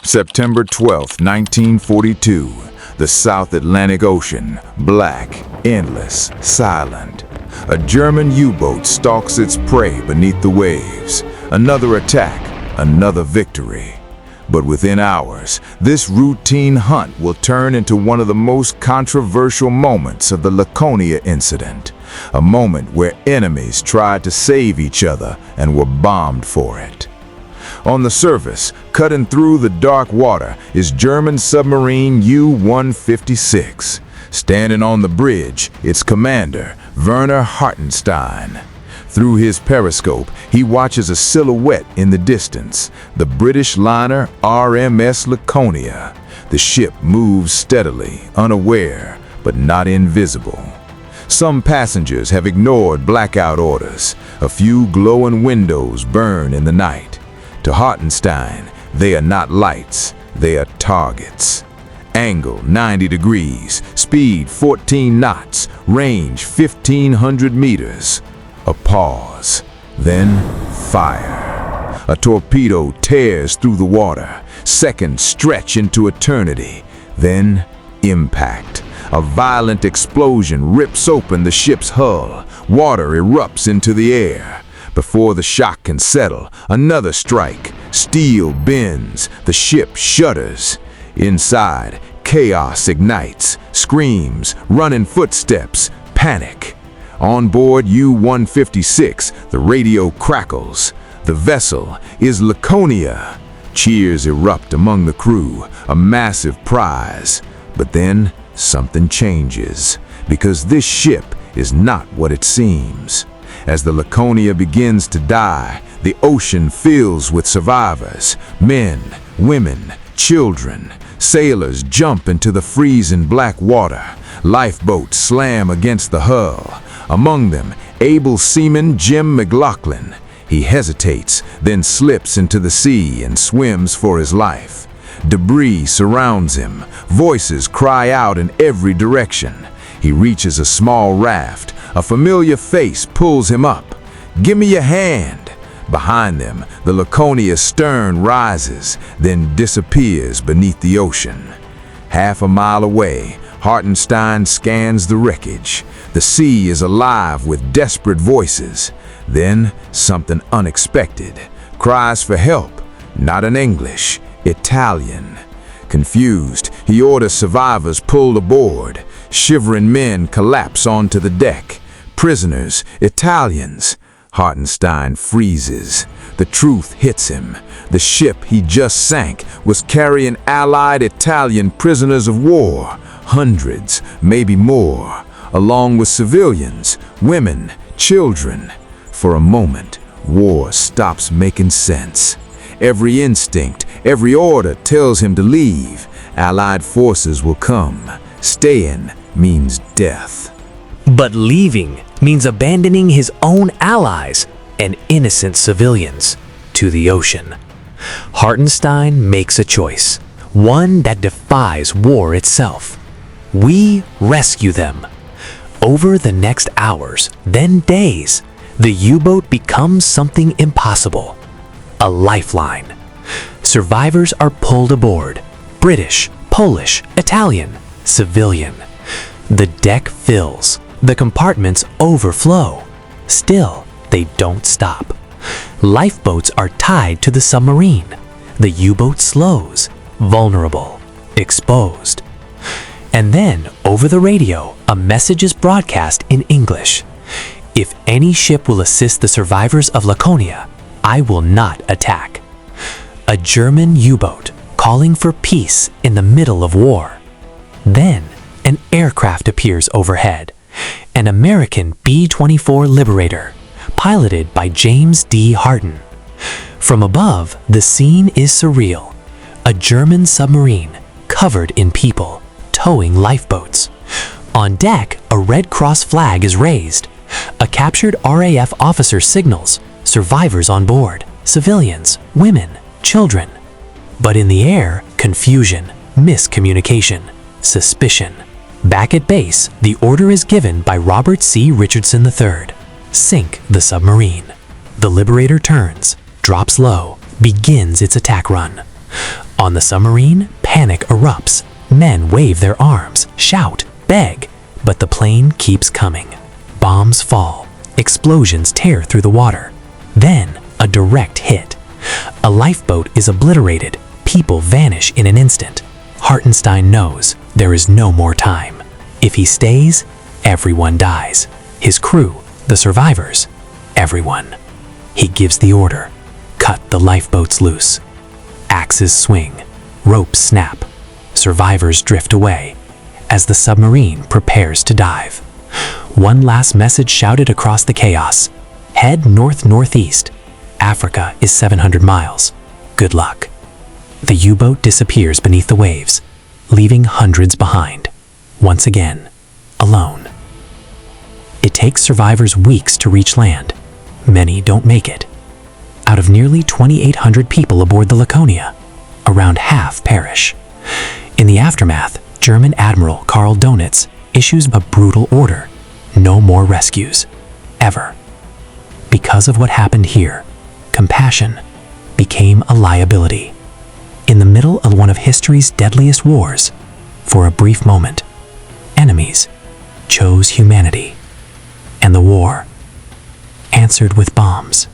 September 12, 1942. The South Atlantic Ocean, black, endless, silent. A German U-boat stalks its prey beneath the waves. Another attack, another victory. But within hours, this routine hunt will turn into one of the most controversial moments of the Laconia Incident. A moment where enemies tried to save each other and were bombed for it. On the surface, cutting through the dark water, is German submarine U-156. Standing on the bridge, its commander, Werner Hartenstein. Through his periscope, he watches a silhouette in the distance, the British liner RMS Laconia. The ship moves steadily, unaware, but not invisible. Some passengers have ignored blackout orders. A few glowing windows burn in the night. To Hartenstein, they are not lights, they are targets. Angle 90 degrees, speed 14 knots, range 1,500 meters. A pause, then fire. A torpedo tears through the water. Seconds stretch into eternity. Then impact. A violent explosion rips open the ship's hull. Water erupts into the air. Before the shock can settle, another strike. Steel bends. The ship shudders. Inside, chaos ignites. Screams, running footsteps, panic. On board U-156, the radio crackles. The vessel is Laconia. Cheers erupt among the crew, a massive prize. But then, something changes, because this ship is not what it seems. As the Laconia begins to die, the ocean fills with survivors. Men, women, children. Sailors jump into the freezing black water. Lifeboats slam against the hull. Among them, able seaman Jim McLaughlin. He hesitates, then slips into the sea and swims for his life. Debris surrounds him. Voices cry out in every direction. He reaches a small raft. A familiar face pulls him up. "Give me your hand." Behind them, the Laconia's stern rises, then disappears beneath the ocean. Half a mile away, Hartenstein scans the wreckage. The sea is alive with desperate voices. Then, something unexpected. Cries for help, not in English, Italian. Confused, he orders survivors pulled aboard. Shivering men collapse onto the deck. Prisoners, Italians. Hartenstein freezes. The truth hits him. The ship he just sank was carrying Allied Italian prisoners of war. Hundreds, maybe more, along with civilians, women, children. For a moment, war stops making sense. Every instinct, every order tells him to leave. Allied forces will come. Staying means death. But leaving means abandoning his own allies and innocent civilians to the ocean. Hartenstein makes a choice, one that defies war itself. We rescue them. Over the next hours, then days, the U-boat becomes something impossible. A lifeline. Survivors are pulled aboard. British, Polish, Italian, civilian. The deck fills. The compartments overflow. Still, they don't stop. Lifeboats are tied to the submarine. The U-boat slows, vulnerable, exposed. And then, over the radio, a message is broadcast in English. If any ship will assist the survivors of Laconia, I will not attack. A German U-boat calling for peace in the middle of war. Then, an aircraft appears overhead. An American B-24 Liberator, piloted by James D. Harden. From above, the scene is surreal. A German submarine, covered in people, towing lifeboats. On deck, a Red Cross flag is raised. A captured RAF officer signals, survivors on board, civilians, women, children. But in the air, confusion, miscommunication, suspicion. Back at base, the order is given by Robert C. Richardson III. Sink the submarine. The Liberator turns, drops low, begins its attack run. On the submarine, panic erupts. Men wave their arms, shout, beg, but the plane keeps coming. Bombs fall. Explosions tear through the water. Then, a direct hit. A lifeboat is obliterated. People vanish in an instant. Hartenstein knows there is no more time. If he stays, everyone dies. His crew, the survivors, everyone. He gives the order. Cut the lifeboats loose. Axes swing. Ropes snap. Survivors drift away as the submarine prepares to dive. One last message shouted across the chaos. Head north-northeast. Africa is 700 miles. Good luck. The U-boat disappears beneath the waves, leaving hundreds behind. Once again, alone. It takes survivors weeks to reach land. Many don't make it. Out of nearly 2,800 people aboard the Laconia, around half perish. In the aftermath, German Admiral Karl Donitz issues a brutal order: no more rescues, ever. Because of what happened here, compassion became a liability. In the middle of one of history's deadliest wars, for a brief moment, enemies chose humanity, and the war answered with bombs.